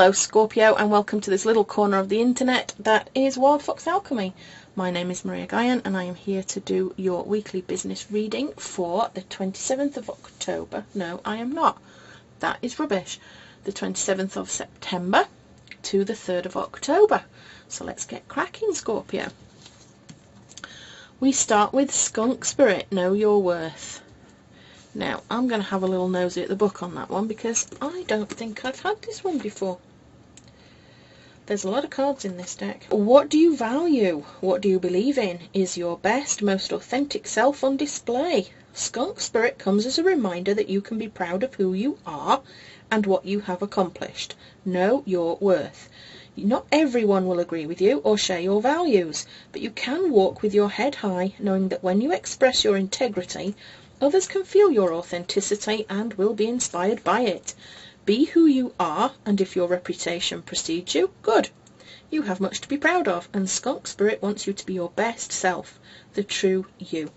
Hello Scorpio, and welcome to this little corner of the internet that is Wild Fox Alchemy. My name is Maria Gaian and I am here to do your weekly business reading for the 27th of October. No, I am not. That is rubbish. The 27th of September to the 3rd of October. So let's get cracking, Scorpio. We start with Skunk Spirit, Know Your Worth. Now, I'm going to have a little nosy at the book on that one because I don't think I've had this one before. There's a lot of cards in this deck. What do you value? What do you believe in? Is your best, most authentic self on display? Skunk Spirit comes as a reminder that you can be proud of who you are and what you have accomplished. Know your worth. Not everyone will agree with you or share your values, but you can walk with your head high, knowing that when you express your integrity, others can feel your authenticity and will be inspired by it. Be who you are, and if your reputation precedes you, good. You have much to be proud of, and Skunk Spirit wants you to be your best self, the true you.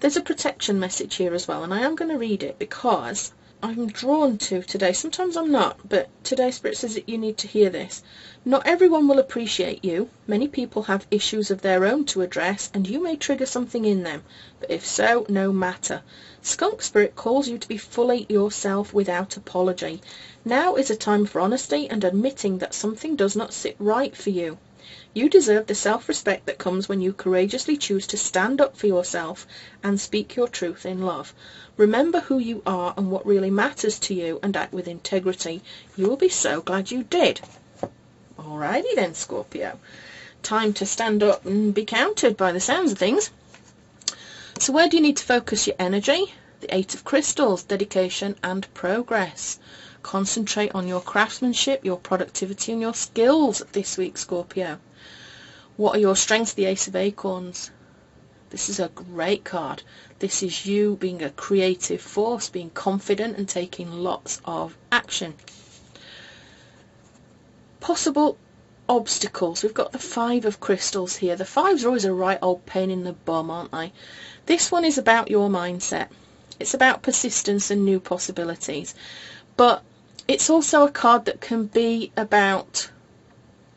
There's a protection message here as well, and I am going to read it because I'm drawn to today. Sometimes I'm not, but today Spirit says that you need to hear this. Not everyone will appreciate you. Many people have issues of their own to address, and you may trigger something in them. But if so, no matter. Skunk Spirit calls you to be fully yourself without apology. Now is a time for honesty and admitting that something does not sit right for you. You deserve the self-respect that comes when you courageously choose to stand up for yourself and speak your truth in love. Remember who you are and what really matters to you and act with integrity. You will be so glad you did. Alrighty then, Scorpio. Time to stand up and be counted by the sounds of things. So where do you need to focus your energy? The Eight of Crystals, dedication and progress. Concentrate on your craftsmanship, your productivity and your skills this week, Scorpio. What are your strengths? The Ace of Acorns. This is a great card. This is you being a creative force, being confident and taking lots of action. Possible obstacles. We've got the Five of Crystals here. The fives are always a right old pain in the bum, aren't they? This one is about your mindset. It's about persistence and new possibilities. But it's also a card that can be about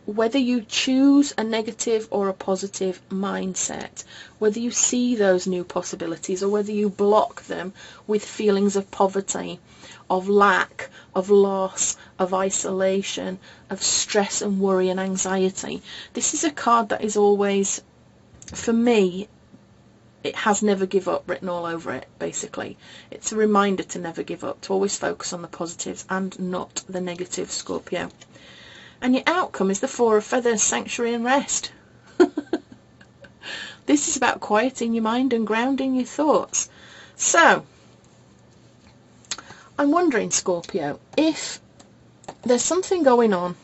whether you choose a negative or a positive mindset, whether you see those new possibilities or whether you block them with feelings of poverty, of lack, of loss, of isolation, of stress and worry and anxiety. This is a card that is always, for me, it has never give up written all over it, basically. It's a reminder to never give up, to always focus on the positives and not the negative, Scorpio. And your outcome is the Four of Feathers, sanctuary and rest. This is about quieting your mind and grounding your thoughts. So, I'm wondering, Scorpio, if there's something going on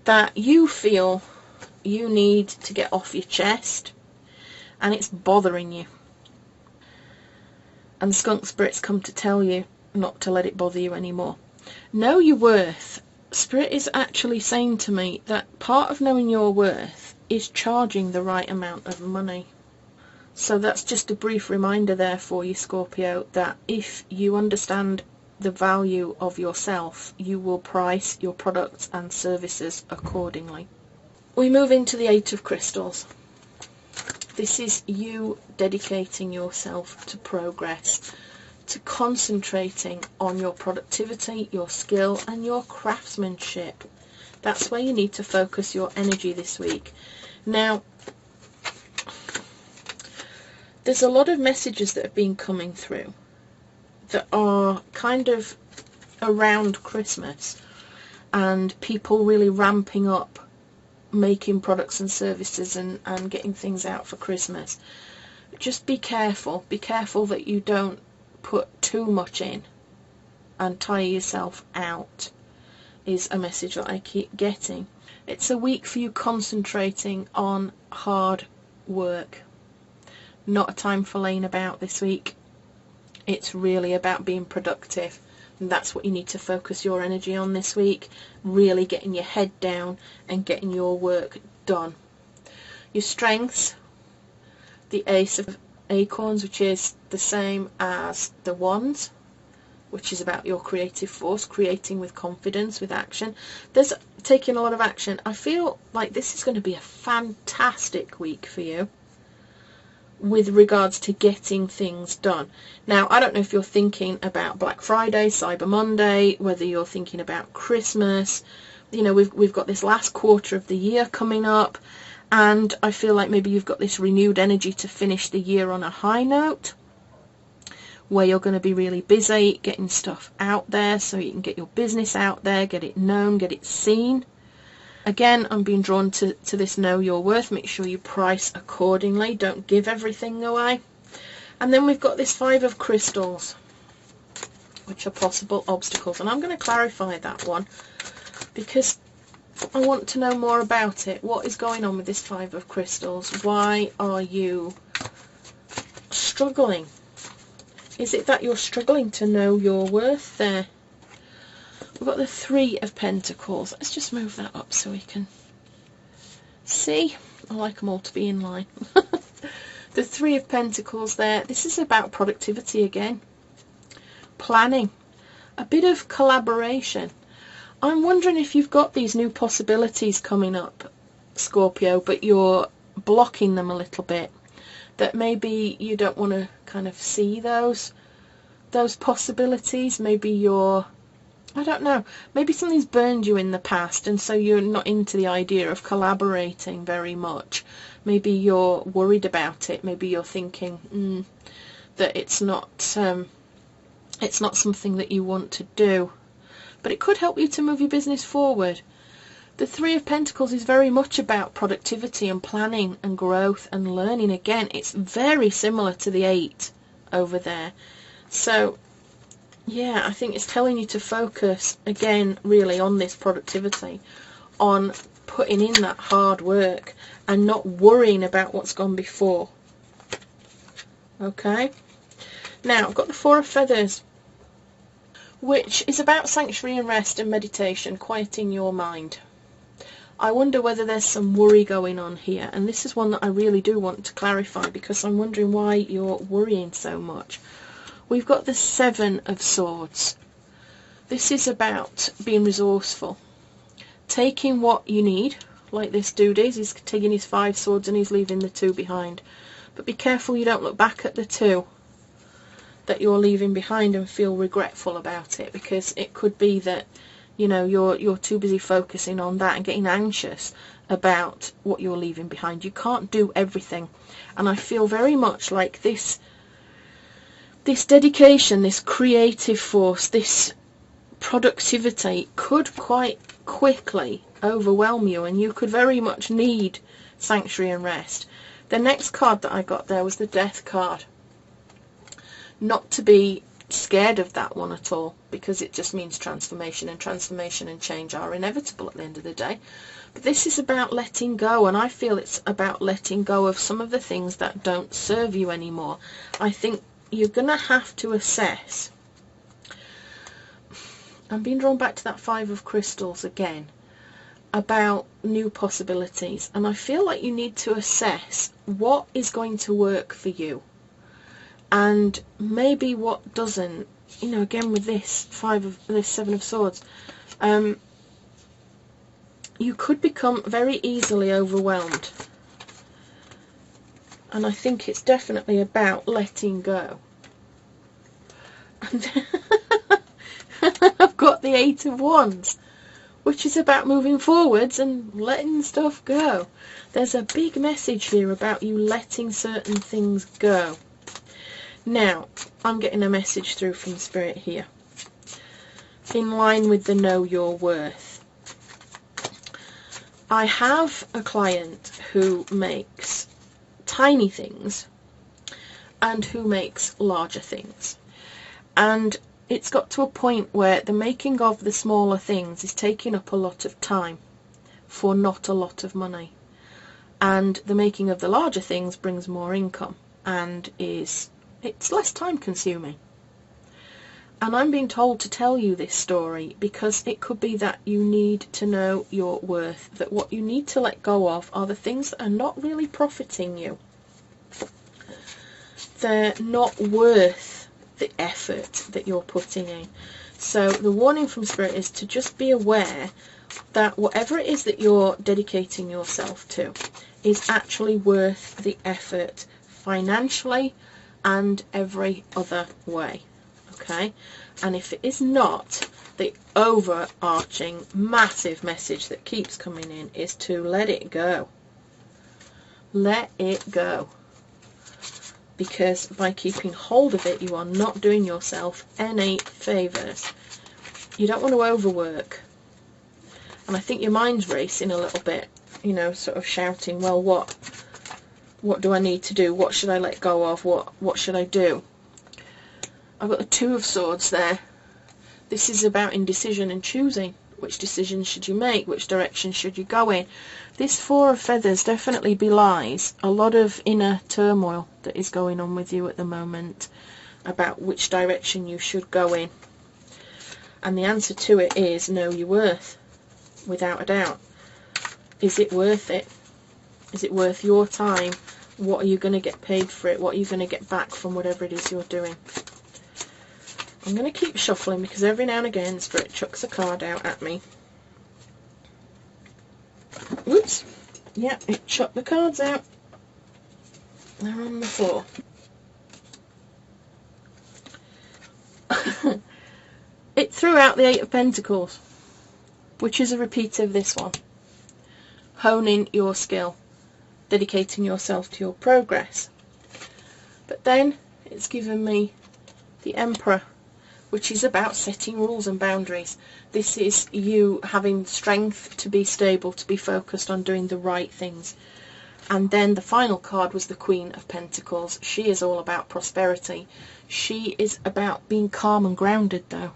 that you feel you need to get off your chest and it's bothering you, and Skunk Spirit's come to tell you not to let it bother you anymore. Know your worth. Spirit is actually saying to me that part of knowing your worth is charging the right amount of money. So that's just a brief reminder there for you, Scorpio, that if you understand the value of yourself, you will price your products and services accordingly. We move into the Eight of Crystals. This is you dedicating yourself to progress, to concentrating on your productivity, your skill and your craftsmanship. That's where you need to focus your energy this week. Now, there's a lot of messages that have been coming through that are kind of around Christmas and people really ramping up making products and services and getting things out for Christmas. Just be careful that you don't put too much in and tire yourself out, is a message that I keep getting. It's a week for you concentrating on hard work. Not a time for laying about this week. It's really about being productive, and that's what you need to focus your energy on this week. Really getting your head down and getting your work done. Your strengths, the Ace of Acorns, which is the same as the Wands, which is about your creative force, creating with confidence, with action. There's taking a lot of action. I feel like this is going to be a fantastic week for you with regards to getting things done. Now, I don't know if you're thinking about Black Friday, Cyber Monday, whether you're thinking about Christmas. You know, we've got this last quarter of the year coming up, and I feel like maybe you've got this renewed energy to finish the year on a high note, where you're going to be really busy getting stuff out there so you can get your business out there, get it known, get it seen. Again, I'm being drawn to this know your worth. Make sure you price accordingly. Don't give everything away. And then we've got this 5 of crystals, which are possible obstacles. And I'm going to clarify that one because I want to know more about it. What is going on with this 5 of crystals? Why are you struggling? Is it that you're struggling to know your worth there? We've got the 3 of Pentacles. Let's just move that up so we can see. I like them all to be in line. The 3 of Pentacles there. This is about productivity again. Planning. A bit of collaboration. I'm wondering if you've got these new possibilities coming up, Scorpio, but you're blocking them a little bit. That maybe you don't want to kind of see those possibilities. Maybe you're, I don't know, maybe something's burned you in the past and so you're not into the idea of collaborating very much. Maybe you're worried about it. Maybe you're thinking that it's not something that you want to do. But it could help you to move your business forward. The 3 of Pentacles is very much about productivity and planning and growth and learning. Again, it's very similar to the 8 over there. So, yeah, I think it's telling you to focus, again, really on this productivity, on putting in that hard work and not worrying about what's gone before. Okay? Now, I've got the 4 of Feathers, which is about sanctuary and rest and meditation, quieting your mind. I wonder whether there's some worry going on here, and this is one that I really do want to clarify because I'm wondering why you're worrying so much. We've got the 7 of Swords. This is about being resourceful, taking what you need, like this dude is. He's taking his 5 swords and he's leaving the 2 behind. But be careful you don't look back at the 2 that you're leaving behind and feel regretful about it, because it could be that, you know, you're too busy focusing on that and getting anxious about what you're leaving behind. You can't do everything, and I feel very much like this dedication, this creative force, this productivity could quite quickly overwhelm you, and you could very much need sanctuary and rest. The next card that I got there was the Death card. Not to be scared of that one at all, because it just means transformation, and transformation and change are inevitable at the end of the day. But this is about letting go, and I feel it's about letting go of some of the things that don't serve you anymore. I think you're going to have to assess. I'm being drawn back to that 5 of Crystals again, about new possibilities, and I feel like you need to assess what is going to work for you and maybe what doesn't. You know, again with this 7 of Swords, you could become very easily overwhelmed, and I think it's definitely about letting go. And I've got the 8 of Wands, which is about moving forwards and letting stuff go. There's a big message here about you letting certain things go. Now, I'm getting a message through from Spirit here, in line with the know your worth. I have a client who makes tiny things and who makes larger things, and it's got to a point where the making of the smaller things is taking up a lot of time for not a lot of money, and the making of the larger things brings more income and it's less time consuming. And I'm being told to tell you this story because it could be that you need to know your worth, that what you need to let go of are the things that are not really profiting you. They're not worth the effort that you're putting in. So the warning from Spirit is to just be aware that whatever it is that you're dedicating yourself to is actually worth the effort financially and every other way. Okay? And if it is not, the overarching massive message that keeps coming in is to let it go. Let it go. Because by keeping hold of it, you are not doing yourself any favours. You don't want to overwork. And I think your mind's racing a little bit, you know, sort of shouting, well, what do I need to do? What should I let go of? What should I do? I've got the Two of Swords there. This is about indecision and choosing. Which decision should you make? Which direction should you go in? This Four of Feathers definitely belies a lot of inner turmoil that is going on with you at the moment about which direction you should go in. And the answer to it is know your worth, without a doubt. Is it worth it? Is it worth your time? What are you going to get paid for it? What are you going to get back from whatever it is you're doing? I'm going to keep shuffling because every now and again Spirit chucks a card out at me. Whoops. Yeah, it chucked the cards out. They're on the floor. It threw out the Eight of Pentacles, which is a repeat of this one. Honing your skill, dedicating yourself to your progress. But then it's given me the Emperor, which is about setting rules and boundaries. This is you having strength to be stable, to be focused on doing the right things. And then the final card was the Queen of Pentacles. She is all about prosperity. She is about being calm and grounded, though.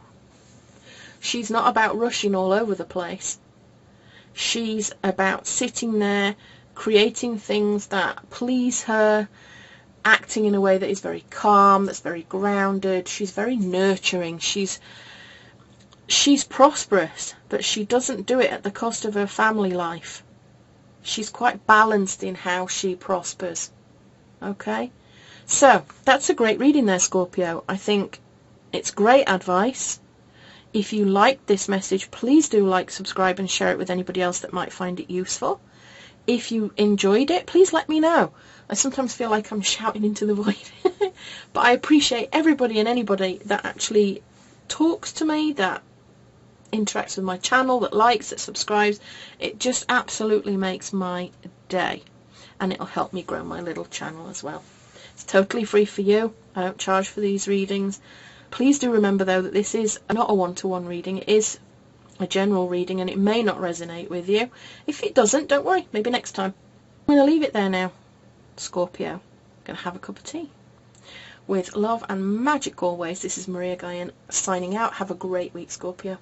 She's not about rushing all over the place. She's about sitting there, creating things that please her, acting in a way that is very calm, that's very grounded. She's very nurturing. She's prosperous, but she doesn't do it at the cost of her family life. She's quite balanced in how she prospers. Okay? So, that's a great reading there, Scorpio. I think it's great advice. If you liked this message, please do like, subscribe, and share it with anybody else that might find it useful. If you enjoyed it, please let me know. I sometimes feel like I'm shouting into the void. But I appreciate everybody and anybody that actually talks to me, that interacts with my channel, that likes, that subscribes. It just absolutely makes my day. And it'll help me grow my little channel as well. It's totally free for you. I don't charge for these readings. Please do remember, though, that this is not a one-to-one reading. It is a general reading, and it may not resonate with you. If it doesn't, don't worry. Maybe next time. I'm going to leave it there now. Scorpio. Going to have a cup of tea. With love and magic always, this is Maria Gaian signing out. Have a great week, Scorpio.